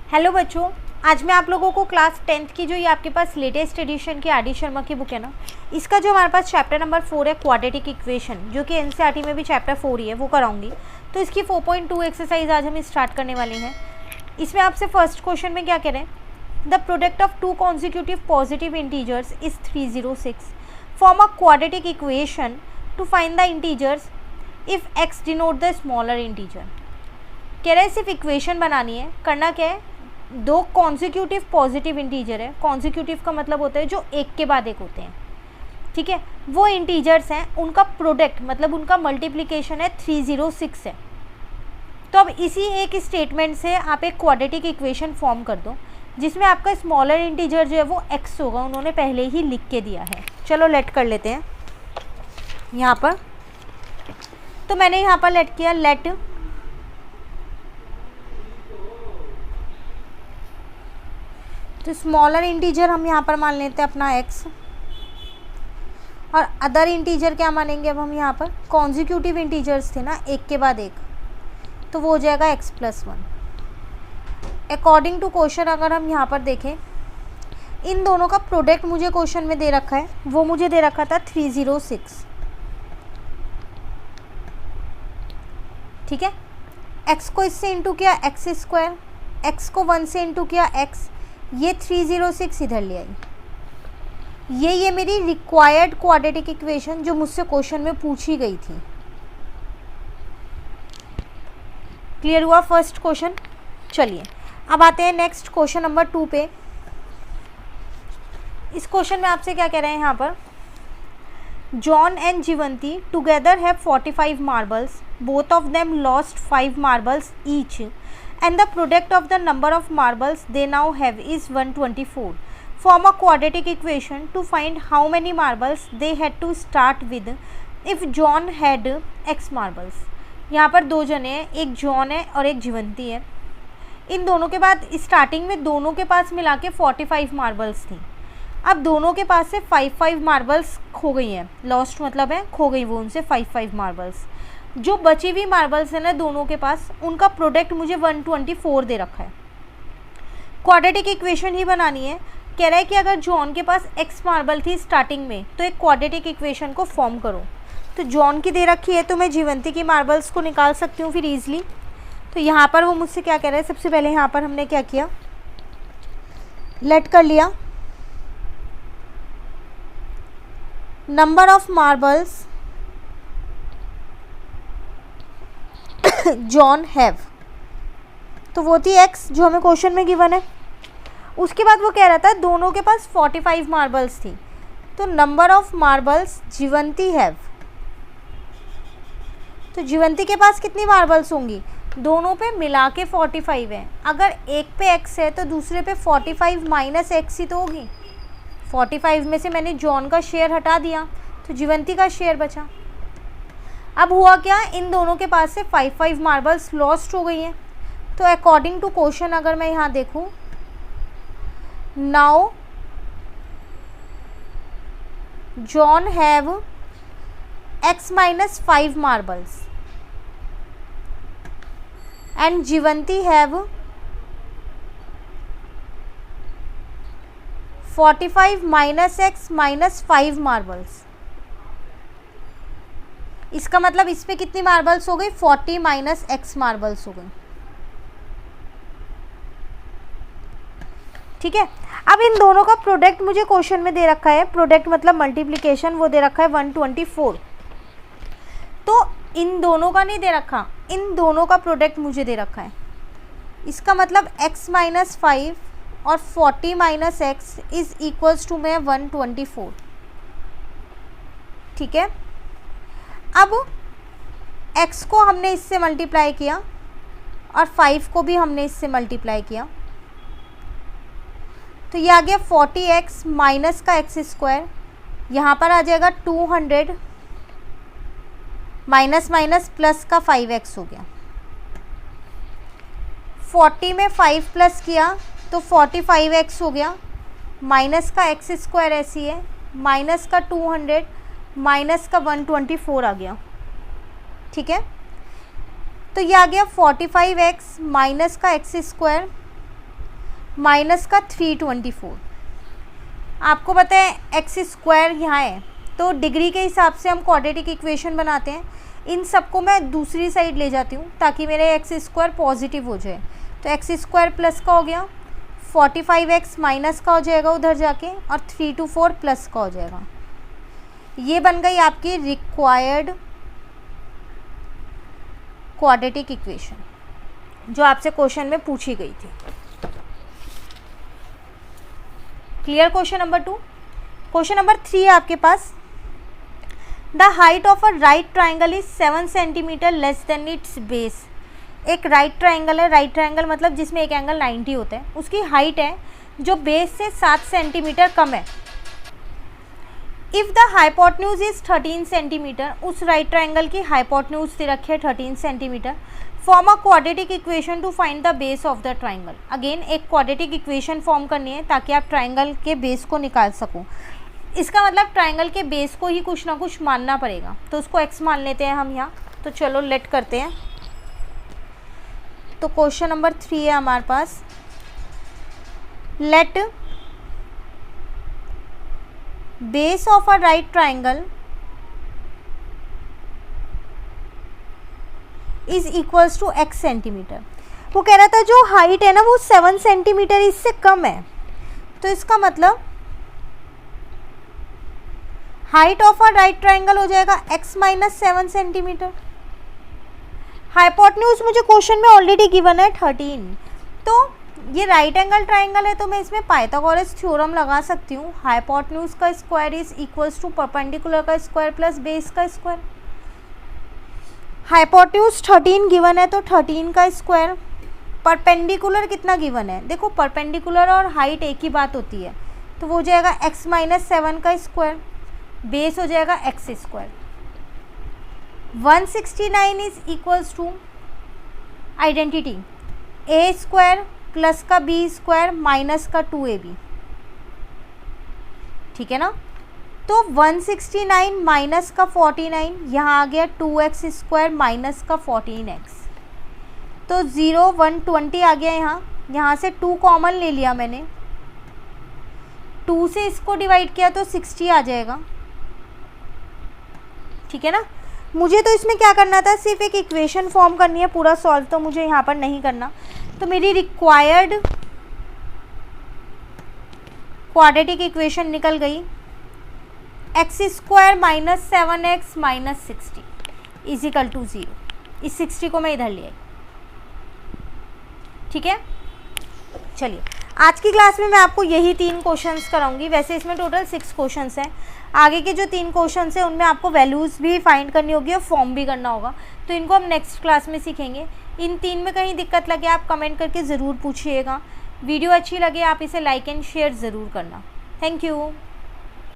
Hello बच्चों, आज मैं आप लोगों को क्लास 10th की जो ये आपके पास लेटेस्ट एडिशन की आर डी शर्मा की बुक है ना, इसका जो हमारे पास चैप्टर नंबर 4 है क्वाड्रेटिक इक्वेशन, जो कि एनसीईआरटी में भी चैप्टर 4 ही है, वो कराऊंगी। तो इसकी 4.2 एक्सरसाइज आज हम स्टार्ट करने वाले हैं। इसमें आपसे फर्स्ट क्वेश्चन में क्या कह रहे हैं, the product of two consecutive positive integers is 306। Form a quadratic equation two find the integers if x denote the smaller integer. कह रहे हैं सिर्फ इक्वेशन बनानी है। करना क्या है, दो कॉन्जिक्यूटिव पॉजिटिव इंटीजर है। कॉन्जिक्यूटिव का मतलब होता है जो एक के बाद एक होते हैं, ठीक है। वो इंटीजर्स हैं, उनका प्रोडक्ट मतलब उनका मल्टीप्लिकेशन है 306 है। तो अब इसी एक स्टेटमेंट से आप एक क्वाड्रेटिक इक्वेशन फॉर्म कर दो जिसमें आपका स्मॉलर इंटीजर जो है वो x होगा। उन्होंने पहले ही लिख के दिया है। चलो लेट कर लेते हैं यहाँ पर। तो मैंने यहाँ पर लेट किया, लेट तो स्मॉलर इंटीजर हम यहाँ पर मान लेते हैं अपना x, और अदर इंटीजर क्या मानेंगे अब हम यहाँ पर, कॉन्जिक्यूटिव इंटीजर्स थे ना एक के बाद एक, तो वो हो जाएगा x+1। अकॉर्डिंग टू क्वेश्चन अगर हम यहाँ पर देखें, इन दोनों का प्रोडक्ट मुझे क्वेश्चन में दे रखा है, वो मुझे दे रखा था 306, ठीक है। x को इससे इंटू किया x², x को 1 से इंटू किया x, ये 306 इधर ले आई। ये मेरी रिक्वायर्ड क्वाड्रेटिक इक्वेशन जो मुझसे क्वेश्चन में पूछी गई थी। क्लियर हुआ फर्स्ट क्वेश्चन। चलिए अब आते हैं नेक्स्ट क्वेश्चन नंबर 2 पे। इस क्वेश्चन में आपसे क्या कह रहे हैं यहाँ पर, John and Jeevanti together have 45 marbles, both of them lost 5 marbles each, and the product of the number of marbles they now have is 124. Form a quadratic equation to find how many marbles they had to start with if John had x marbles. यहाँ पर दो जने हैं, एक John है और एक जीवंती है। इन दोनों के बाद स्टार्टिंग में दोनों के पास मिला के 45 मार्बल्स थी। अब दोनों के पास से 5 मार्बल्स खो गई हैं, लॉस्ट मतलब है खो गई वो उनसे 5 मार्बल्स। जो बची हुई मार्बल्स है ना दोनों के पास, उनका प्रोडक्ट मुझे 124 दे रखा है। क्वाड्रेटिक इक्वेशन ही बनानी है। कह रहा है कि अगर जॉन के पास x मार्बल थी स्टार्टिंग में, तो एक क्वाड्रेटिक इक्वेशन को फॉर्म करो। तो जॉन की दे रखी है, तो मैं जीवंती की मार्बल्स को निकाल सकती हूँ फिर ईजिली। तो यहाँ पर वो मुझसे क्या कह रहा है, सबसे पहले यहाँ पर हमने क्या किया, लेट कर लिया number of marbles John have, तो वो थी x जो हमें क्वेश्चन में गिवन है। उसके बाद वो कह रहा था दोनों के पास 45 मार्बल्स थी, तो नंबर ऑफ मार्बल्स जीवंती हैव, तो जीवंती के पास कितनी मार्बल्स होंगी, दोनों पे मिला के 45 है। अगर एक पे x है तो दूसरे पे 45 माइनस x ही तो होगी। 45 में से मैंने जॉन का शेयर हटा दिया तो जीवंती का शेयर बचा। अब हुआ क्या, इन दोनों के पास से 5 मार्बल्स लॉस्ट हो गई हैं। तो अकॉर्डिंग टू क्वेश्चन अगर मैं यहाँ देखूँ, now John have x-5 marbles and Jeevanti have 45 minus x minus 5 marbles. इसका मतलब इस पे कितनी मार्बल्स हो गई, 40 माइनस x मार्बल्स हो गई, ठीक है। अब इन दोनों का प्रोडक्ट मुझे क्वेश्चन में दे रखा है, प्रोडक्ट मतलब मल्टीप्लिकेशन, वो दे रखा है 124। तो इन दोनों का नहीं दे रखा, इन दोनों का प्रोडक्ट मुझे दे रखा है। इसका मतलब x-5 और 40 minus x is equals to में 124, ठीक है। अब x को हमने इससे मल्टीप्लाई किया और 5 को भी हमने इससे मल्टीप्लाई किया, तो ये आ गया 40x माइनस का x², यहाँ पर आ जाएगा 200 माइनस माइनस प्लस का 5x हो गया। 40 में 5 प्लस किया तो 45x हो गया, माइनस का x² ऐसी है, माइनस का 200 माइनस का 124 आ गया, ठीक है। तो ये आ गया 45x माइनस का x² माइनस का 324। आपको पता है एक्स स्क्वायर यहाँ है, तो डिग्री के हिसाब से हम क्वाड्रेटिक इक्वेशन बनाते हैं। इन सबको मैं दूसरी साइड ले जाती हूँ ताकि मेरे एक्स स्क्वायर पॉजिटिव हो जाए। तो एक्स स्क्वायर प्लस का हो गया, 45x माइनस का हो जाएगा उधर जाके, और 324 प्लस का हो जाएगा। ये बन गई आपकी रिक्वायर्ड क्वाड्रेटिक इक्वेशन जो आपसे क्वेश्चन में पूछी गई थी। Clear question number 2। Question number 3 है आपके पास। The height of a right triangle is 7 centimeter less than its base. एक राइट ट्राइंगल है, राइट ट्राइंगल मतलब जिसमें एक एंगल 90 होता है, उसकी हाइट है जो बेस से 7 सेंटीमीटर कम है। If the hypotenuse is 13 centimetre, उस राइट ट्राइंगल की हाइपोटेन्यूज दे रखी है 13 centimetre. Form a quadratic equation two find the base of the triangle. Again एक क्वाड्रेटिक इक्वेशन फॉर्म करनी है ताकि आप ट्राइंगल के बेस को निकाल सको। इसका मतलब ट्राइंगल के बेस को ही कुछ ना कुछ मानना पड़ेगा, तो उसको x मान लेते हैं हम यहाँ। तो चलो लेट करते हैं। तो क्वेश्चन नंबर 3 है हमारे पास, let base of a right triangle is equals to x centimeter. वो कह रहा था जो हाइट है ना वो 7 सेंटीमीटर इससे कम है, तो इसका मतलब height of a right triangle हो जाएगा x माइनस 7 सेंटीमीटर। हाइपोटेन्यूज मुझे क्वेश्चन में ऑलरेडी गिवन है 13, तो ये राइट एंगल ट्राइंगल है तो मैं इसमें पाइथागोरस थ्योरम लगा सकती हूँ। हाइपोटेन्यूज का square is equals to perpendicular का स्क्वायर प्लस बेस का स्क्वायर। हाइपोटेन्यूज 13 गिवन है तो 13 का स्क्वायर। परपेंडिकुलर कितना गिवन है, देखो परपेंडिकुलर और हाइट एक ही बात होती है, तो वो हो जाएगा x माइनस 7 का स्क्वायर, बेस हो जाएगा x square. 169 is equals to identity a square plus का b स्क्वायर माइनस का 2ab, ठीक है ना। तो 169 माइनस का 49, यहाँ आ गया 2x स्क्वायर माइनस का 14x, तो 0 120 आ गया। यहाँ से 2 कॉमन ले लिया मैंने, 2 से इसको डिवाइड किया तो 60 आ जाएगा, ठीक है ना। मुझे तो इसमें क्या करना था, सिर्फ एक इक्वेशन फॉर्म करनी है, पूरा सॉल्व तो मुझे यहाँ पर नहीं करना। तो मेरी रिक्वायर्ड क्वाड्रेटिक इक्वेशन निकल गई, x square minus 7x minus 60 is equal to 0। इस 60 को मैं इधर ले आई, ठीक है। चलिए आज की क्लास में मैं आपको यही 3 क्वेश्चंस कराऊंगी। वैसे इसमें टोटल 6 क्वेश्चंस हैं। आगे के जो 3 क्वेश्चंस हैं उनमें आपको वैल्यूज़ भी फाइंड करनी होगी और फॉर्म भी करना होगा, तो इनको हम नेक्स्ट क्लास में सीखेंगे। इन 3 में कहीं दिक्कत लगे आप कमेंट करके ज़रूर पूछिएगा। वीडियो अच्छी लगे आप इसे लाइक एंड शेयर ज़रूर करना। Thank you.